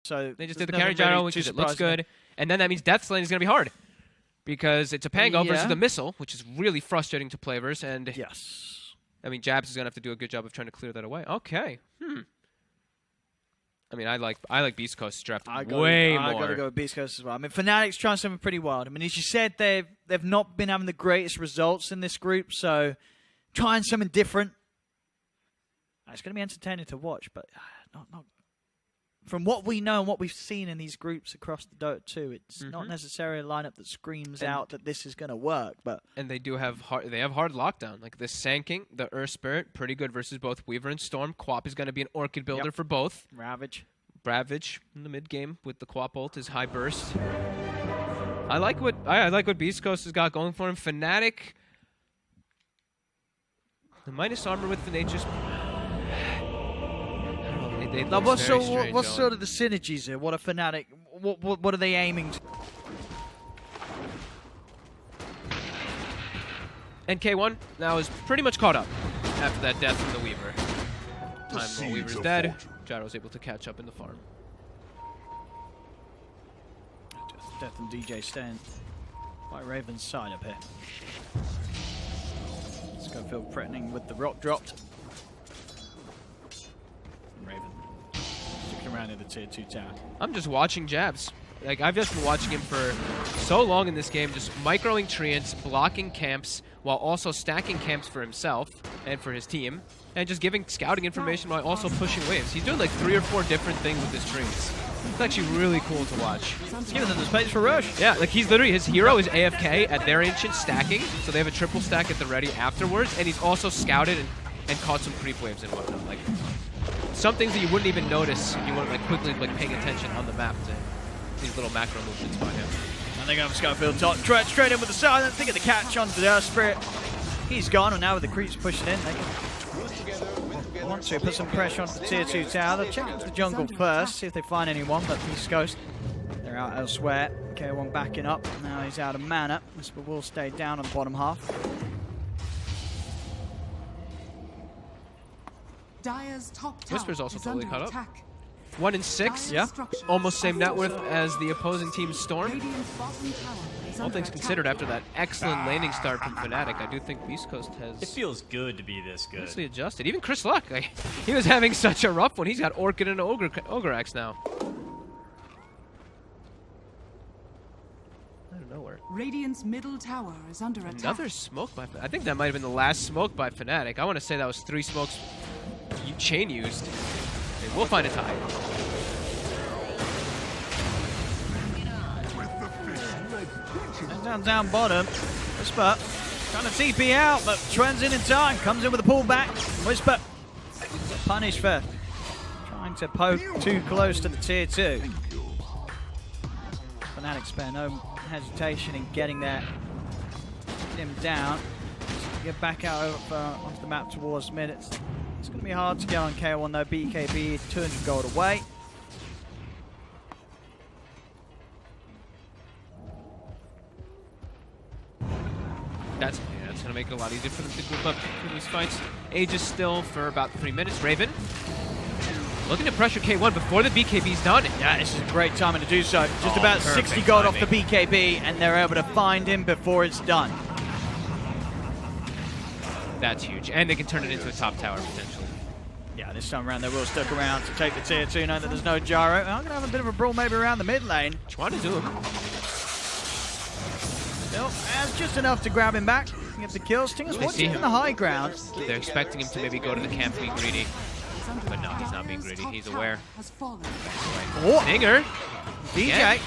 So they just did the carry gyro, which is, it looks good. And then that means Death's Lane is going to be hard. Because it's a Pango versus the missile, which is really frustrating to players. And yes. I mean, Jabs is going to have to do a good job of trying to clear that away. Okay. I mean, I like Beastcoast's draft way more. I got to go with Beastcoast as well. I mean, Fnatic's trying something pretty wild. I mean, as you said, they've not been having the greatest results in this group, so trying something different. It's going to be entertaining to watch, but not from what we know and what we've seen in these groups across the Dota 2, it's not necessarily a lineup that screams out that this is going to work. And they do have hard lockdown. Like the Sanking, the Earth Spirit, pretty good versus both Weaver and Storm. Quap is going to be an Orchid builder for both. Ravage in the mid game with the Quap ult is high burst. I like what Beastcoast has got going for him. Fnatic, the minus armor with the nature's. Now, what's sort of the synergies here? What are Fnatic? What are they aiming to? And K1 now is pretty much caught up after that death from the Weaver. Time while Weaver's dead, Gyro's able to catch up in the farm. Death and DJ staying by Raven's side up here. Let's go feel threatening with the rock dropped. Raven sticking around in the tier 2 tower. I'm just watching Jabs. Like, I've just been watching him for so long in this game, just microing treants, blocking camps, while also stacking camps for himself and for his team, and just giving scouting information while also pushing waves. He's doing like 3 or 4 different things with his treants. It's actually really cool to watch. It's giving them the space for rush. Yeah, like he's literally, his hero is AFK at their ancient stacking, so they have a triple stack at the ready afterwards, and he's also scouted and caught some creep waves and whatnot. Like, some things that you wouldn't even notice if you weren't like quickly like paying attention on the map to these little macro movements by him. And they're going for Skyfield top. Straight in with the silence. Think of the catch onto the Earth Spirit. He's gone, and now with the creeps pushing in, they can want to put some pressure onto the tier 2 tower. They'll check into the jungle first, see if they find anyone, but Beastcoast, they're out elsewhere. K1 backing up. Now he's out of mana. Whisper will stay down on the bottom half. Whisper's also totally caught up. 1 in 6, yeah. Almost same net worth as the opposing team's Storm. All things considered, after that excellent laning start from Fnatic, I do think Beastcoast has... It feels good to be this good. Honestly adjusted. Even Chris Luck, like, he was having such a rough one. He's got Orchid and Ogre Axe now. Out of nowhere. Radiant's middle tower is under attack. Another smoke by Fnatic. I think that might have been the last smoke by Fnatic. I want to say that was 3 smokes chain used. We'll find a tie. Down bottom. Whisper trying to TP out, but Trent's in time. Comes in with a pullback. Whisper punished for trying to poke too close to the tier 2. Fnatic spare no hesitation in getting there. Him down. Get back out onto the map towards mid. It's going to be hard to get on K1 though. BKB 200 gold away. That's going to make it a lot easier for them to group up for these fights. Aegis still for about 3 minutes. Raven looking to pressure K1 before the BKB's done. Yeah, this is a great timing to do so. Just about 60 gold off the BKB, and they're able to find him before it's done. That's huge. And they can turn it into a top tower, potentially. Yeah, this time around they will stick around to take the tier 2, knowing that there's no gyro. I'm going to have a bit of a brawl maybe around the mid lane. Trying to do him. Still, that's just enough to grab him back. Get the kill. Stinger's watching from the high ground. They're expecting him to maybe go to the camp and be greedy. But no, he's not being greedy. He's aware. Oh. Stinger. DJ. Yeah.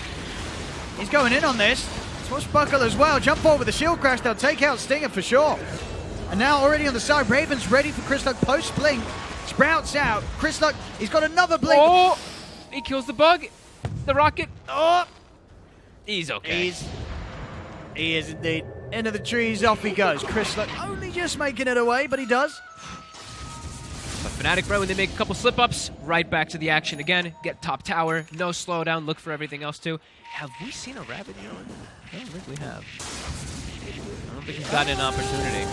He's going in on this. Swashbuckle as well. Jump forward with the shield crash. They'll take out Stinger for sure. And now already on the side, Raven's ready for Chris Luck post blink. Sprouts out. Chris Luck, he's got another blink. Oh! He kills the bug. The rocket. Oh! He's okay. He is indeed. Into the trees, off he goes. Chris Luck only just making it away, but he does. But Fnatic, right when they make a couple slip-ups, right back to the action again. Get top tower, no slowdown, look for everything else too. Have we seen a Rabbit yet? I don't think we have. I don't think he's gotten an opportunity.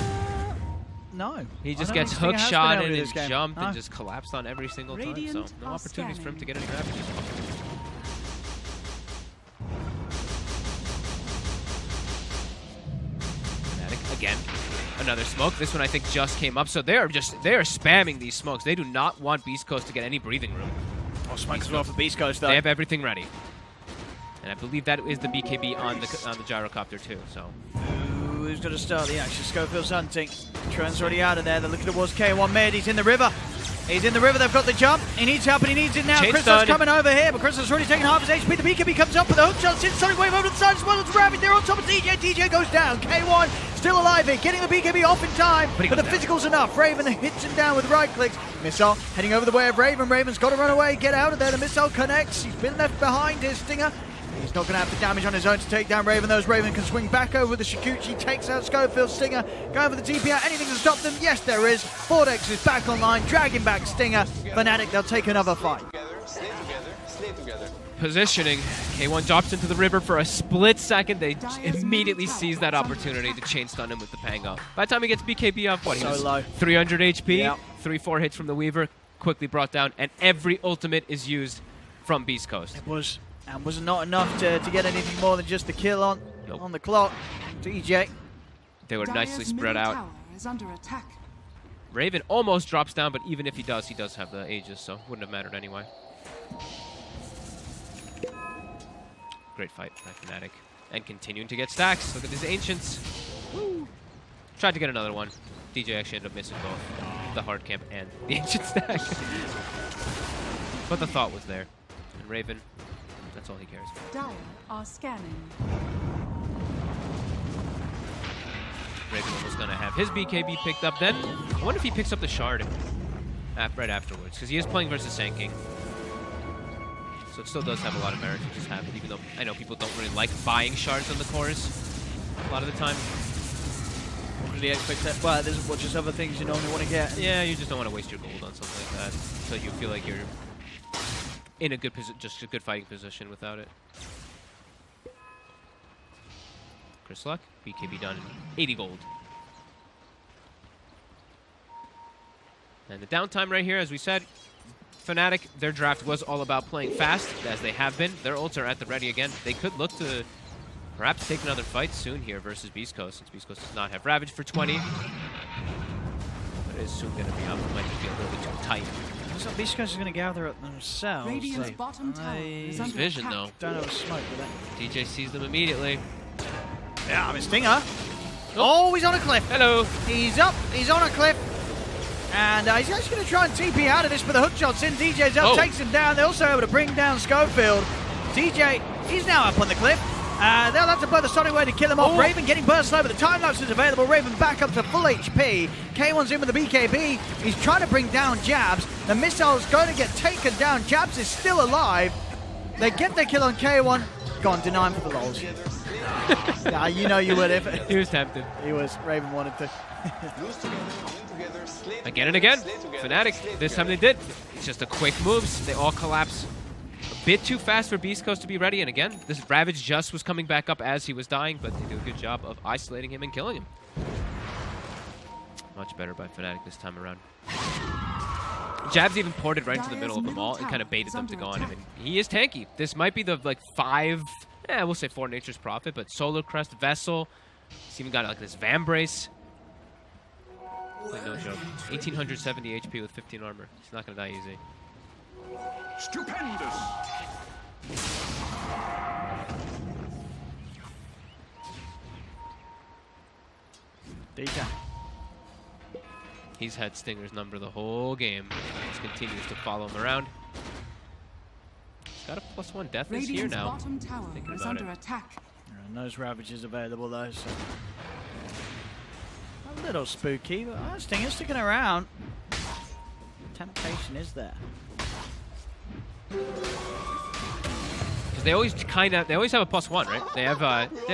No. He just gets hook shotted and jumped and just collapsed on every single time. So no opportunities for him to get any Rabbit. another smoke. This one I think just came up, so they are spamming these smokes. They do not want Beastcoast to get any breathing room. Oh, smoke as well for Beastcoast though. They have everything ready. And I believe that is the BKB on the gyrocopter too, so. Ooh, who's going to start the action? Schofield's hunting. Trent's already out of there. They're looking towards K1 mid. He's in the river. He's in the river. They've got the jump. He needs help, and he needs it now. Crystal's coming over here, but Crystal's already taken half his HP. The BKB comes up with a hook shot. Sends Sonic Wave over to the side as well as Rabbit. They're on top of DJ. DJ goes down. K1 still alive here, getting the BKB off in time, but the physical's enough. Raven hits him down with right clicks. Missile heading over the way of Raven. Raven's got to run away, get out of there. The missile connects. He's been left behind. His Stinger. He's not going to have the damage on his own to take down Raven. Those Raven can swing back over the Shikuchi, takes out Schofield's Stinger, going for the DPR. Anything to stop them? Yes, there is. Vortex is back online, dragging back Stinger. Fnatic, they'll take another fight. Positioning. K1 drops into the river for a split second. They immediately seize that opportunity to chain stun him with the Pango. By the time he gets BKB up, what? He was low. 300 HP, yep. 3-4 hits from the Weaver, quickly brought down, and every ultimate is used from Beastcoast. It was. And was not enough to get anything more than just the kill on the clock. DJ. They were nicely spread out. Is under attack. Raven almost drops down, but even if he does have the Aegis, so wouldn't have mattered anyway. Great fight by Fnatic. And continuing to get stacks. Look at these Ancients. Woo. Tried to get another one. DJ actually ended up missing both the hard camp and the Ancient stack. But the thought was there. And Raven, that's all he cares about. Dire are scanning. Raven was going to have his BKB picked up then. I wonder if he picks up the Shard right afterwards, because he is playing versus Sand King. So it still does have a lot of merit to just have it, even though I know people don't really like buying Shards on the cores a lot of the time. Really expect that. Well, there's just other things you normally want to get. Yeah, you just don't want to waste your gold on something like that. So you feel like you're in a good just a good fighting position without it. Chris Luck, BKB done, 80 gold. And the downtime right here, as we said, Fnatic, their draft was all about playing fast, as they have been. Their ults are at the ready again. They could look to perhaps take another fight soon here versus Beastcoast, since Beastcoast does not have Ravage for 20. But it is soon going to be up. It might just be a little bit too tight. So Beastcoast is going to gather up themselves. Radiant's bottom tower is under vision, attack. though. Don't have a smoke with that. DJ sees them immediately. Yeah, I mean, Stinger. Oh, he's on a cliff. Hello. He's up. He's on a cliff. And he's actually going to try and TP out of this, but the hook shot's in. DJ's up, takes him down. They're also able to bring down Schofield. DJ, he's now up on the cliff. They'll have to play the Sonic Wave to kill him off. Raven getting burst slow, but the time lapse is available. Raven back up to full HP. K1's in with the BKB. He's trying to bring down Jabs. The missile's going to get taken down. Jabs is still alive. They get their kill on K1. Go on, deny him for the lols. Nah, you know you would if He was tempted. He was. Raven wanted to. Again and again. Fnatic, this time they did. It's just a quick moves. They all collapse. A bit too fast for Beastcoast to be ready. And again, this Ravage just was coming back up as he was dying, but they do a good job of isolating him and killing him. Much better by Fnatic this time around. Jabs even ported right into the middle of them all and kind of baited them to go on him. And he is tanky. This might be the we'll say 4 Nature's Prophet, but Solar Crest, Vessel. He's even got like this Vambrace. Like, no joke. 1870 HP with 15 armor. He's not going to die easy. Stupendous! DJ. He's had Stinger's number the whole game. Just continues to follow him around. He's got a +1 death is here now. Bottom tower is under attack. And those Ravages available though, so a little spooky, but Stinger's sticking around. Temptation is there. Because they always have a +1, right? They have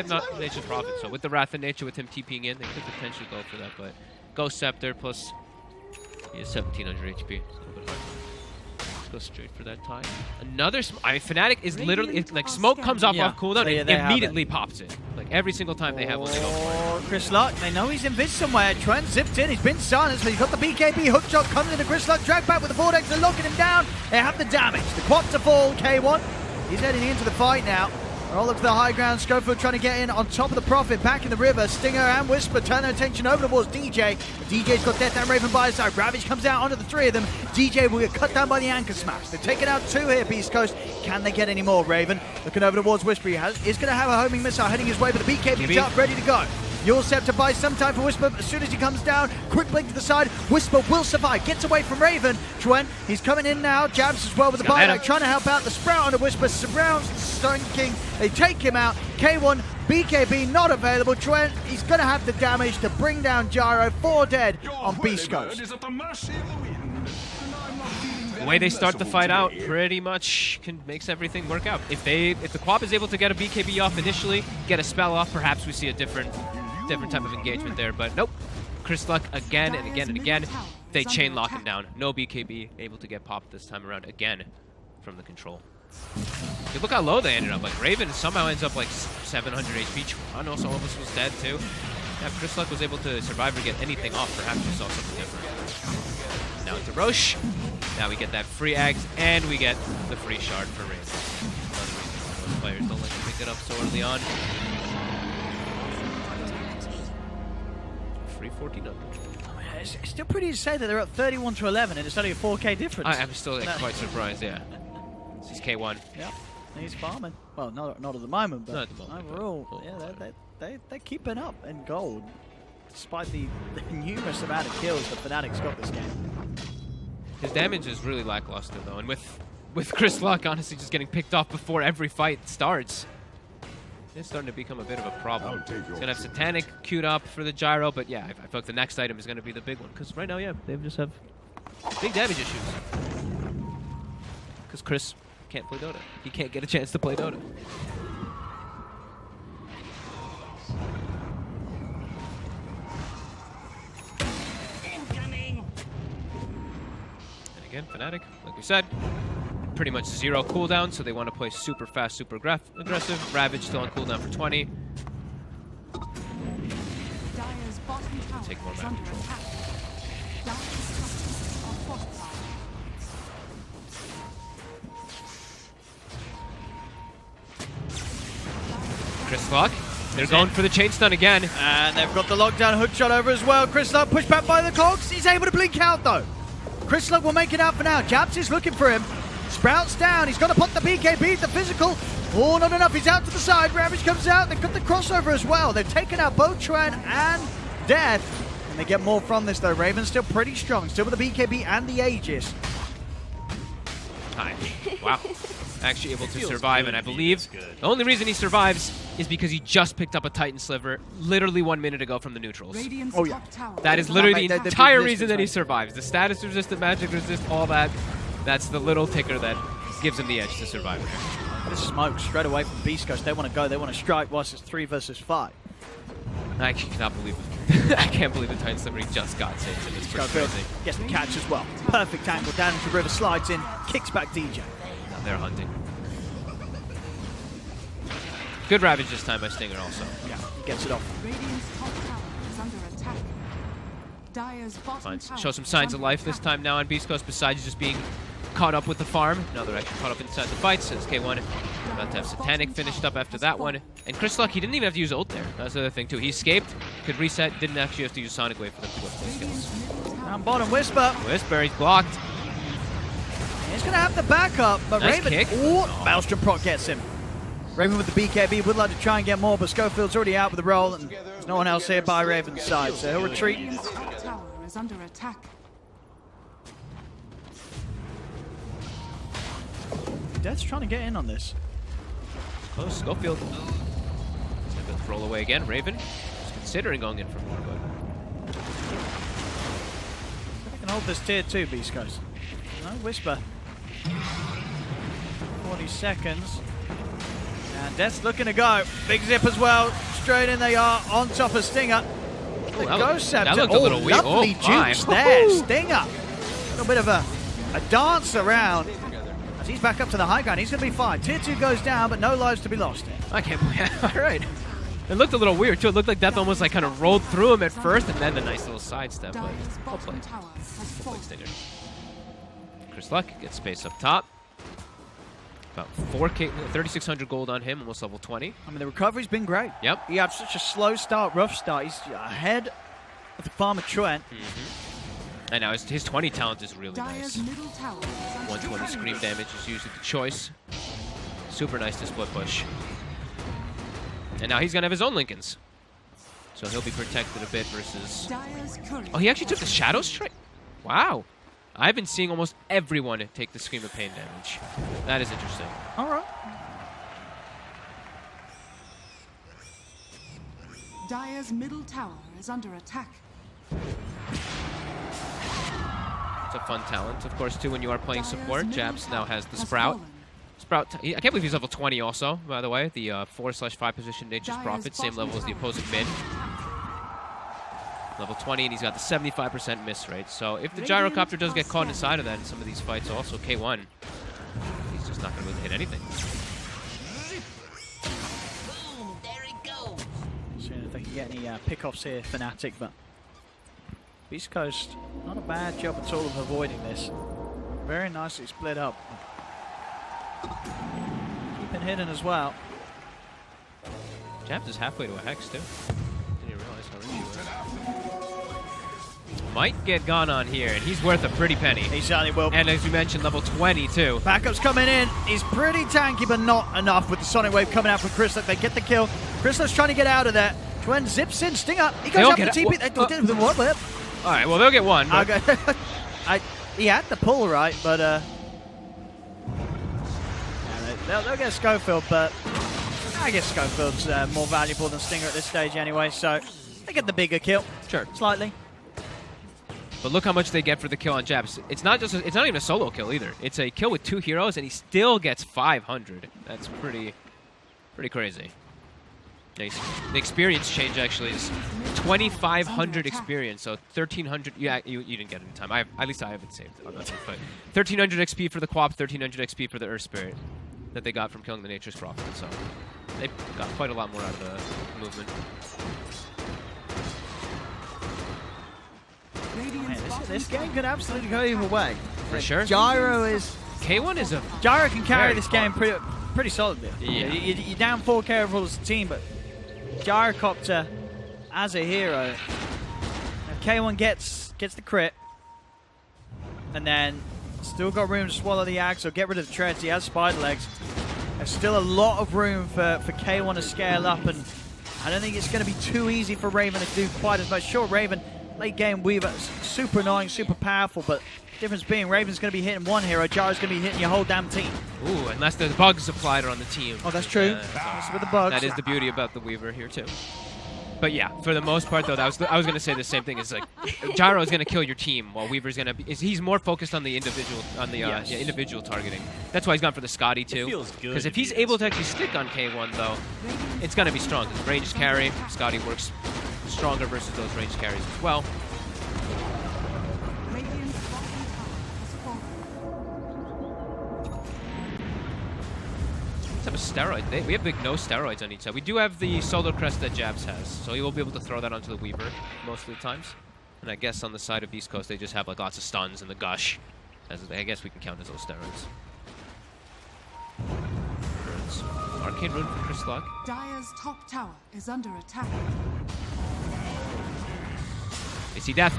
not Nature's Prophet, so with the Wrath of Nature, with him TPing in, they could potentially go for that. But Ghost Scepter plus he has 1700 HP. It's a little bit hard. Let's go straight for that tie. Another Fnatic is literally like smoke comes off cooldown, it immediately pops it. Like every single time they have one, they go for it. Chris Luck, they know he's in vis somewhere. Trent zipped in, he's been silenced, but he's got the BKB hook shot coming into Chris Luck, drag back with the Vortex, they're locking him down. They have the damage. The quad to fall, K1. He's heading into the fight now. Roll up to the high ground. Schofield trying to get in on top of the Prophet. Back in the river. Stinger and Whisper turn their attention over towards DJ. DJ's got Death and Raven by his side. Ravage comes out onto the three of them. DJ will get cut down by the anchor smash. They're taking out two here, Beastcoast. Can they get any more? Raven looking over towards Whisper. Is going to have a homing missile heading his way, but the BKB's up, ready to go. Your Scepter buys some time for Whisper, but as soon as he comes down, quick blink to the side, Whisper will survive, gets away from Raven. Trent, he's coming in now, jabs as well with the buyback, trying to help out the Sprout under Whisper, surrounds Stone King, they take him out, K1, BKB not available, Trent, he's going to have the damage to bring down Gyro, 4 dead on Beastcoast. The way they start the fight out pretty much makes everything work out. If the Quap is able to get a BKB off initially, get a spell off, perhaps we see a different type of engagement there, but nope. Chris Luck again and again and again. They chain lock him down. No BKB able to get popped this time around again from the control. Dude, look how low they ended up. Like Raven somehow ends up like 700 HP. Tron also almost was dead too. Yeah, if Chris Luck was able to survive or get anything off, perhaps we saw something different. Now it's a Roche. Now we get that free Ags and we get the free shard for Raven. Another reason most players don't like to pick it up so early on. 1400. It's still pretty to say that they're up 31 to 11 and it's only a 4K difference. I'm still quite surprised, yeah. This is K1. Yep, he's farming. Well, not at the moment, but not at the moment, overall, but yeah, they're keeping up in gold, despite the numerous amount of kills that Fnatic's got this game. His damage is really lackluster though, and with Chris Luck honestly just getting picked off before every fight starts, it's starting to become a bit of a problem. He's going to have Satanic queued up for the Gyro, but yeah, I feel like the next item is going to be the big one. Because right now, yeah, they just have big damage issues. Because Chris can't play Dota. He can't get a chance to play Dota. Incoming! And again, Fnatic, like we said, pretty much 0 cooldown, so they want to play super fast, super aggressive. Ravage still on cooldown for 20. Take more map control. Chris Luck, they're going for the chain stun again. And they've got the lockdown hook shot over as well. Chris Luck pushed back by the cogs. He's able to blink out though. Chris Luck will make it out for now. Jabs is looking for him. Sprouts down, he's got to put the BKB, the physical. Oh, not enough, he's out to the side. Ravage comes out, they've got the crossover as well. They've taken out both Tran and Death. And they get more from this though. Raven's still pretty strong, still with the BKB and the Aegis. Hi. Wow. Actually able to survive, and I believe the only reason he survives is because he just picked up a Titan Sliver literally 1 minute ago from the neutrals. Oh yeah. That is literally the entire reason that he survives. The status resist, the magic resist, all that. That's the little ticker that gives him the edge to survive. This smoke straight away from Beastcoast. They want to go. They want to strike whilst it's 3 versus 5. I actually cannot believe it. I can't believe the Titan Sliver he just got saved. It's pretty crazy. Gets the catch as well. Perfect angle down into the river, slides in, kicks back DJ. Now they're hunting. Good Ravage this time by Stinger also. Yeah, he gets it off. Fine. Show some signs of life this time now on Beastcoast, besides just being caught up with the farm. Now they're actually caught up inside the fight, since K1 about to have Satanic finished up after that one. And Chris Luck, he didn't even have to use ult there. That's the other thing too. He escaped, could reset, didn't actually have to use Sonic Wave for them to whip those skills. Down bottom, Whisper. Whisper, he's blocked. He's going to have the backup, but Nice Raven... kick. Ooh, Maelstrom proc gets him. Raven with the BKB would like to try and get more, but Schofield's already out with the roll, and there's no one else here by Raven's side, so he'll retreat. Tower is under attack. Death's trying to get in on this. Close, Schofield. He's going to roll away again. Raven is considering going in for more, but... I can hold this tier 2, Beastcoast. No, Whisper. 40 seconds. And Death's looking to go. Big zip as well. Straight in they are on top of Stinger. The Ghost Scepter. That looked a little weak. Lovely jukes there. Stinger. A little bit of a dance around. As he's back up to the high ground, he's going to be fine. Tier 2 goes down, but no lives to be lost here. I can't believe it. All right. It looked a little weird, too. It looked like Death almost like kind of rolled through him at first, and then the nice little sidestep. But well played. Well played, Stinger. Chris Luck gets space up top. About 4K, 3,600 gold on him, almost level 20. I mean, the recovery's been great. Yep. He had such a slow start, rough start. He's ahead of the farmer Trent. And now his 20 talent is really Dire's nice. middle tower is under 120 attack. scream damage is usually the choice. Super nice to split push. And now he's going to have his own Lincolns. So he'll be protected a bit versus... Dire's courier Oh, he actually took the Shadow Strike? Wow. I've been seeing almost everyone take the Scream of Pain damage. That is interesting. All right. Dire's middle tower is under attack. It's a fun talent, of course, too, when you are playing Dire's support. middle Jabs now tower has the has Sprout. fallen. Sprout, I can't believe he's level 20 also, by the way. The 4/5 position Nature's Dire's Prophet, same bottom level as the tower opposing is mid. under attack. Level 20, and he's got the 75% miss rate. So if the Radiant Gyrocopter does get are caught scanning. inside of that in some of these fights, also K1, he's just not going to be able to hit anything. Seeing if they can get any pickoffs here, Fnatic, but Beastcoast, not a bad job at all of avoiding this. Very nicely split up. Keeping hidden as well. Jabs is halfway to a Hex, too. Didn't even realize how rich he was. Might get gone on here, and he's worth a pretty penny. He certainly will. And as you mentioned, level 20, too. Backup's coming in. He's pretty tanky, but not enough with the Sonic Wave coming out from Crystal. They get the kill. Crystal's trying to get out of there. Twen zips in, Stinger. He goes They'll up the get TP. What? All right, well, they'll get one. But He had the pull right, but they'll get Schofield, but I guess Schofield's more valuable than Stinger at this stage anyway, so they get the bigger kill. Sure. Slightly. But look how much they get for the kill on Jabs. It's not even a solo kill either. It's a kill with 2 heroes, and he still gets 500. That's pretty crazy. Nice. The experience change actually is 2,500 experience, so 1,300. Yeah, you didn't get it in time. At least I haven't saved on that one, but 1,300 XP for the Quap, 1,300 XP for the Earth Spirit that they got from killing the Nature's Prophet. So they got quite a lot more out of the movement. Man, this game could absolutely go either way. For sure. Gyro K1 is a Gyro can carry Very this game fun. pretty solidly. Yeah. You're down 4K overall as a team, but Gyrocopter as a hero. Now K1 gets the crit, and then still got room to swallow the axe or get rid of the treads. He has spider legs. There's still a lot of room for K1 to scale up, and I don't think it's going to be too easy for Raven to do quite as much. Sure, Raven, late game Weaver, super annoying, super powerful, but difference being Raven's going to be hitting one hero, Gyro's going to be hitting your whole damn team. Ooh, unless the bugs applied on the team. Oh, that's true. That's with the bugs. That is the beauty about the Weaver here too. But yeah, for the most part though, I was going to say the same thing. It's like Gyro is going to kill your team, while Weaver's going to be. He's more focused on the individual Yes. individual targeting. That's why he's gone for the Scotty too. feels good Because if to he's be able this to actually stick on K1 though, it's going to be strong. Because range carry, Scotty works stronger versus those range carries as well. Radiant's bottom tower has fallen. Let's have a steroid. We have no steroids on each side. We do have the Solar Crest that Jabs has, so he will be able to throw that onto the Weaver most of the times. And I guess on the side of Beastcoast, they just have like lots of stuns and the gush. I guess we can count as those steroids. Arcane Rune for Chris Luck. Dire's top tower is under attack. They see death.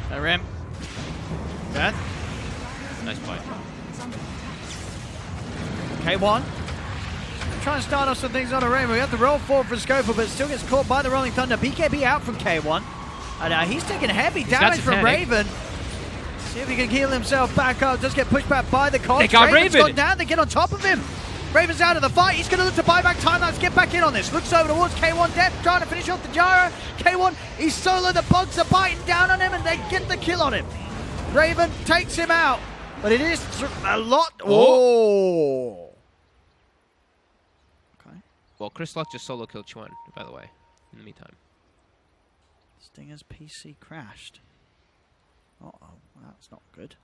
That rim. Death. Nice play. Is under K1. Trying to start off some things on a rim. We have the roll forward for Schofield, but still gets caught by the Rolling Thunder. BKB out from K1. And he's taking heavy damage from satanic. Raven. See if he can heal himself back up. Does get pushed back by the Cogs. They got Raven's Raven. gone down. They get on top of him. Raven's out of the fight. He's going to look to buy back time. Let's get back in on this. Looks over towards K1 Death, trying to finish off the Gyro. K1, he's solo. The bugs are biting down on him, and they get the kill on him. Raven takes him out, but it is a lot. Oh. Okay. Well, Chris Luck just solo killed Chuan, by the way, in the meantime. Stinger's PC crashed. Uh-oh, well, that's not good.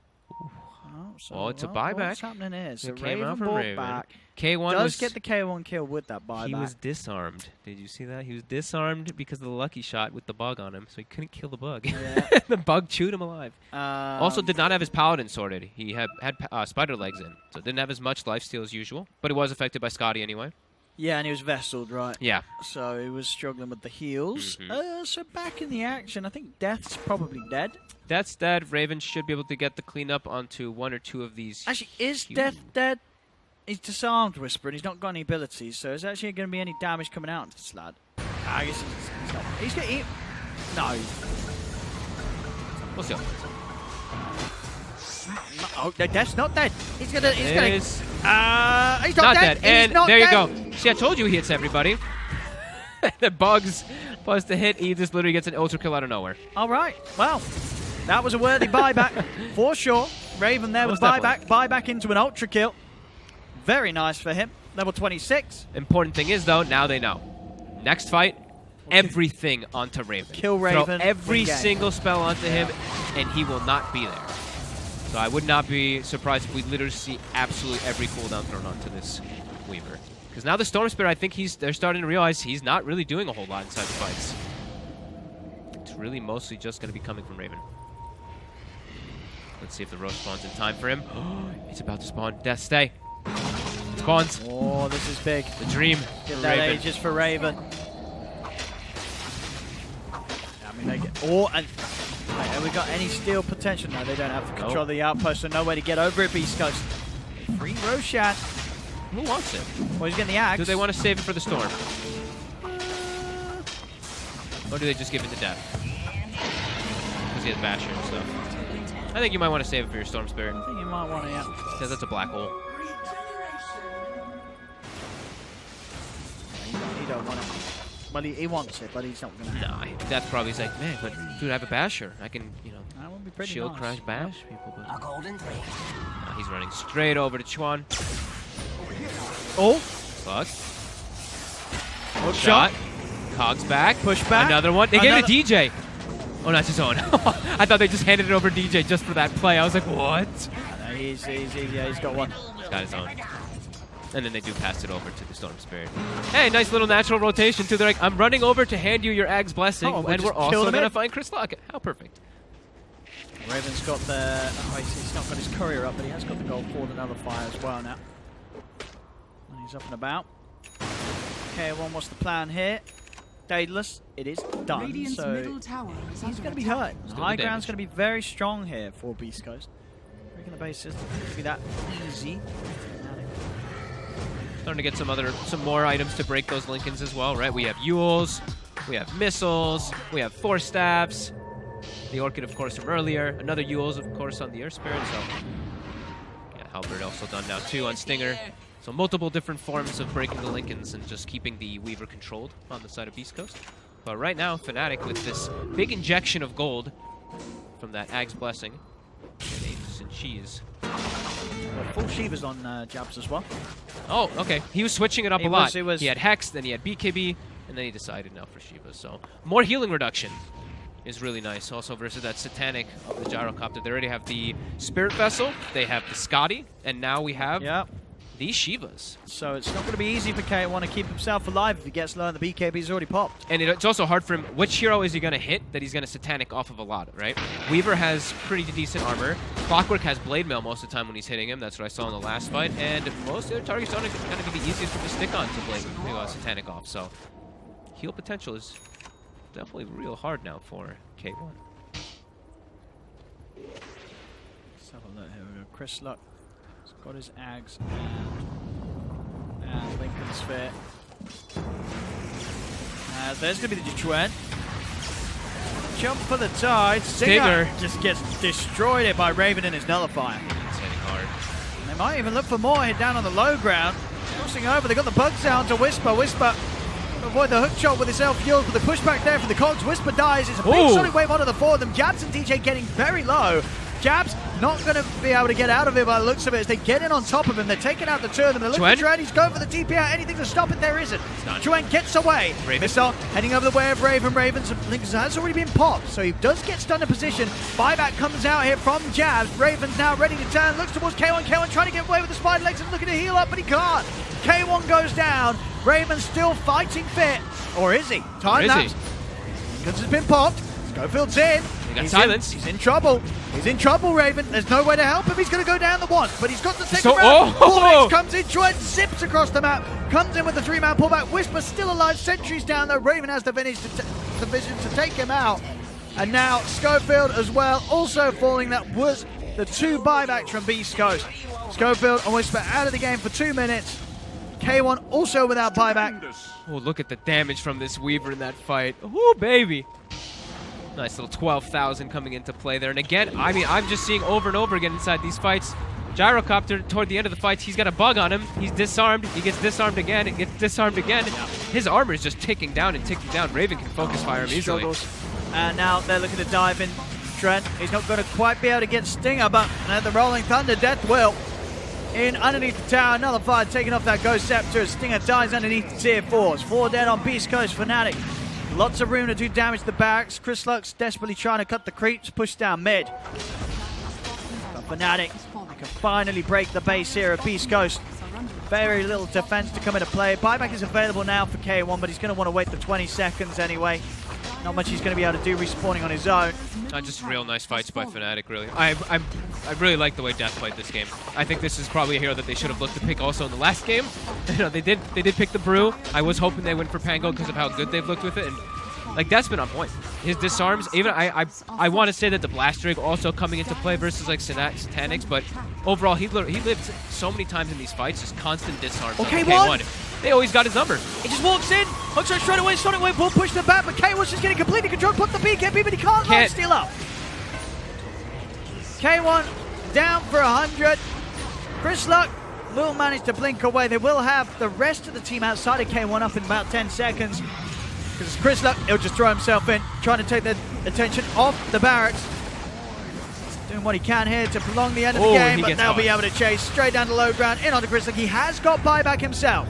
So it's a buyback. What's happening here? So It came out Raven from bought Raven. back. K1 Does get the K1 kill with that buyback. He was disarmed. Did you see that? He was disarmed because of the lucky shot with the bug on him, so he couldn't kill the bug. Yeah. The bug chewed him alive. Also did not have his paladin sorted. He had spider legs in, so didn't have as much lifesteal as usual, but he was affected by Scotty anyway. Yeah, and he was vesseled, right? Yeah. So he was struggling with the heals. Mm-hmm. So back in the action, I think Death's probably dead. That's dead. Raven should be able to get the cleanup onto 1 or 2 of these. Actually, is Huge. Death dead? He's disarmed Whisper, and he's not got any abilities, so is there actually going to be any damage coming out of this lad? I guess he's not. He's going to eat. No. We'll see. Oh, no, Death's not dead. He's going to. He's He's not dead. And He's not there you dead. go. See, I told you he hits everybody. The bugs plus the hit. He just literally gets an ultra kill out of nowhere. All right. Well, that was a worthy buyback for sure. Raven there with Most buyback into an ultra kill. Very nice for him. Level 26. Important thing is, though, now they know. Next fight, everything onto Raven. Kill Raven, Throw every win game. single spell onto him, and he will not be there. So I would not be surprised if we literally see absolutely every cooldown thrown onto this Weaver. Because now the Storm Spirit, I think they're starting to realize he's not really doing a whole lot inside the fights. It's really mostly just going to be coming from Raven. Let's see if the Roche spawns in time for him. It's about to spawn. Death, stay. Spawns. Oh, this is big. The dream. Give for that Raven. Aegis for Raven. I mean, they get. Oh, and have we got any steal potential? No, they don't have the control of the outpost, so no way to get over it. Beastcoast. Free Roshan. Who wants it? Well, he's getting the axe. Do they want to save it for the Storm? Or do they just give it to Death? Because he has Basher and stuff. I think you might want to save it for your Storm Spirit. I think you might want to, yeah. Because that's a black hole. He don't want it. Well, he wants it, but he's not going to have it. Nah, Death probably is like, man, but dude, I have a Basher. I can, That would be pretty shield nice. crash bash people. But A golden 3. he's running straight over to Chuan. Oh, Bug. hook Shot. shot. Cogs back. Push back. Another one. They gave it Another- to DJ. Oh, not his own. I thought they just handed it over to DJ just for that play. I was like, what? No, he's got one. He's got his own. And then they do pass it over to the Storm Spirit. Hey, nice little natural rotation, too. They're like, I'm running over to hand you your Ag's Blessing, Oh, and just we're also killed him going to in. find Chris Lockett. How perfect. Raven's got the. Oh, he's not got his courier up, but he has got the gold for another fire as well now. And he's up and about. Okay, what's the plan here? Daedalus, it is done. Radiant's So middle tower is he's under going to be attack. hurt. Still High the ground's damage. going to be very strong here for Beastcoast. I reckon the base isn't going to be that easy. Starting to get some more items to break those Lincolns as well, right? We have Yules, we have missiles, we have Force Staffs, the Orchid, of course, from earlier. Another Yules, of course, on the Earth Spirit. So, yeah, Halberd also done now too on Stinger. So multiple different forms of breaking the Lincolns and just keeping the Weaver controlled on the side of Beastcoast. But right now, Fnatic with this big injection of gold from that Ag's Blessing. And Aegis and Cheese. Full Shiva's on Jabs as well. Oh, okay. He was switching it up He a lot. was- He had Hex, then he had BKB, and then he decided now for Shiva. So more healing reduction is really nice. Also versus that Satanic of the Gyrocopter. They already have the Spirit Vessel, they have the Scotty, and now we have Yeah. these Shivas. So it's not going to be easy for K1 to keep himself alive if he gets low and the BKB's already popped. And it's also hard for him. Which hero is he going to hit that he's going to Satanic off of a lot, right? Weaver has pretty decent armor. Clockwork has Blade Mail most of the time when he's hitting him. That's what I saw in the last fight. And most of the other targets aren't going to be the easiest for him to stick on to Blade Satanic off. So heal potential is definitely real hard now for K1. Let's have a look here. We got Chris Luck. He's got his Ags and Lincoln Sphere. There's going to be the Detroit. Jump for the tide. Stinger just gets destroyed it by Raven and his Nullifier. It's hitting hard. And they might even look for more here down on the low ground. Crossing over, they got the bug sound to Whisper. Whisper avoid the hook shot with his elf yield, but the pushback there from the Cogs. Whisper dies. It's a big Ooh. sonic wave onto the four of them. Jabs and DJ getting very low. Jabs not going to be able to get out of it by the looks of it as they get in on top of him. They're taking out the two of them. They're looking at Chuen. He's going for the TP out. Anything to stop it, there isn't. Chuen gets away. Missile heading over the way of Raven. Raven's has already been popped, so he does get stunned in position. Buyback comes out here from Jabs. Raven's now ready to turn. Looks towards K1. K1 trying to get away with the spider legs and looking to heal up, but he can't. K1 goes down. Raven's still fighting fit. Or is he? Time lapse. Because it's been popped. Schofield's in. He's silence. He's in trouble. He's in trouble, Raven. There's no way to help him. He's going to go down the one, but he's got the second round. Vortex comes in. Chuen zips across the map. Comes in with the 3-man pullback. Whisper still alive. Sentry's down though. Raven has the vision to take him out. And now Schofield as well, also falling. That was the 2 buybacks from Beastcoast. Schofield and Whisper out of the game for 2 minutes. K1 also without buyback. Oh, look at the damage from this Weaver in that fight. Oh, baby. Nice little 12,000 coming into play there. And again, I mean, I'm just seeing over and over again inside these fights. Gyrocopter, toward the end of the fights, he's got a bug on him. He's disarmed. He gets disarmed again. It gets disarmed again. His armor is just ticking down and ticking down. Raven can focus fire him easily. And now they're looking to dive in. Trent, he's not going to quite be able to get Stinger, but the Rolling Thunder, Death will. In underneath the tower, another fire taking off that Ghost Scepter. Stinger dies underneath the tier 4s. 4 dead on Beastcoast Fnatic. Lots of room to do damage to the barracks. Chris Lux desperately trying to cut the creeps, push down mid. But Fnatic can finally break the base here at Beastcoast. Very little defense to come into play. Buyback is available now for K1, but he's going to want to wait the 20 seconds anyway. Not much he's going to be able to do respawning on his own. Just real nice fights by Fnatic, really. I really like the way Death played this game. I think this is probably a hero that they should have looked to pick also in the last game. You know, they did pick the Brew. I was hoping they went for Pango because of how good they've looked with it. And like, that's been on point. His disarms, even I want to say that the Blast Rig also coming into play versus like Satanics, but overall he lived so many times in these fights, just constant disarms. Okay, K1. They always got his number. He just walks in, hooks her straight away, Sonic Wave will push the back, but K1's just getting completely controlled, put the BKB, but he can't life steal up. K1 down for 100. Chris Luck will manage to blink away. They will have the rest of the team outside of K1 up in about 10 seconds. Because Chris Luck, he'll just throw himself in, trying to take the attention off the barracks. He's doing what he can here to prolong the end of the game, but they'll be able to chase straight down to low ground, in onto Chris Luck. He has got buyback himself.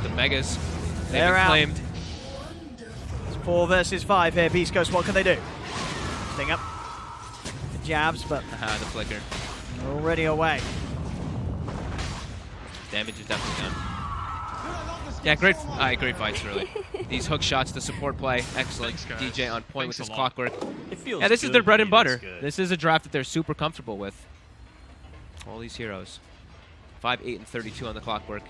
The Megas, they're out. Claimed. It's 4 versus 5 here. Beastcoast, what can they do? Sting up. The jabs, but the flicker. Already away. Damage is definitely done. Yeah, great fights, really. These hook shots, the support play, excellent. DJ on point with his clockwork. Yeah, this is their bread and butter. This is a draft that they're super comfortable with. All these heroes. 5, 8, and 32 on the clockwork.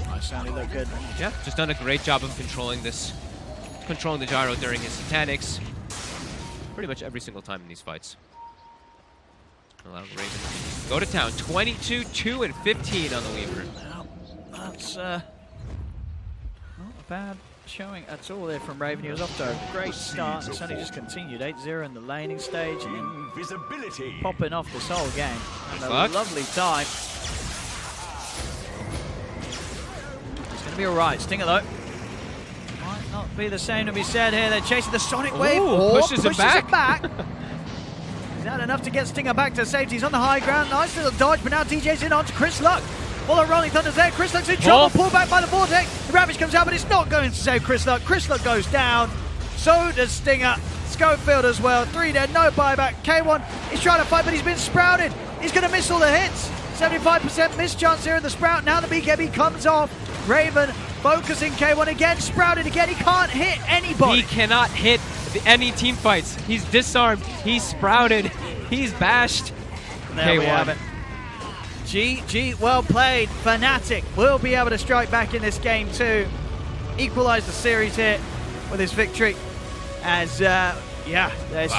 Nice, sounding look good. Yeah, just done a great job of controlling the gyro during his Satanics. Pretty much every single time in these fights. Allowing Raven to go to town. 22, 2, and 15 on the Weaver. That's not a bad showing at all there from Raven. He was off to a great start. It's only just continued. 8-0 in the laning stage and then popping off this whole game. And a lovely time. It's going to be alright. Stinger though. Might not be the same to be said here. They're chasing the Sonic Wave. Pushes him back. Is that enough to get Stinger back to safety? He's on the high ground. Nice little dodge, but now DJ's in onto Chris Luck. All the Rolling Thunder's there. Chris Luck's in trouble. Pulled back by the Vortex. The Ravage comes out, but it's not going to save Chris Luck. Chris Luck goes down. So does Stinger. Schofield as well. 3 dead, no buyback. K1 is trying to fight, but he's been sprouted. He's going to miss all the hits. 75% miss chance here in the sprout. Now the BKB comes off. Raven focusing K1 again. Sprouted again. He can't hit anybody. He cannot hit any team fights. He's disarmed. He's sprouted. He's bashed. There we have it. GG, well played. Fnatic will be able to strike back in this game too. Equalize the series here with his victory. As, there's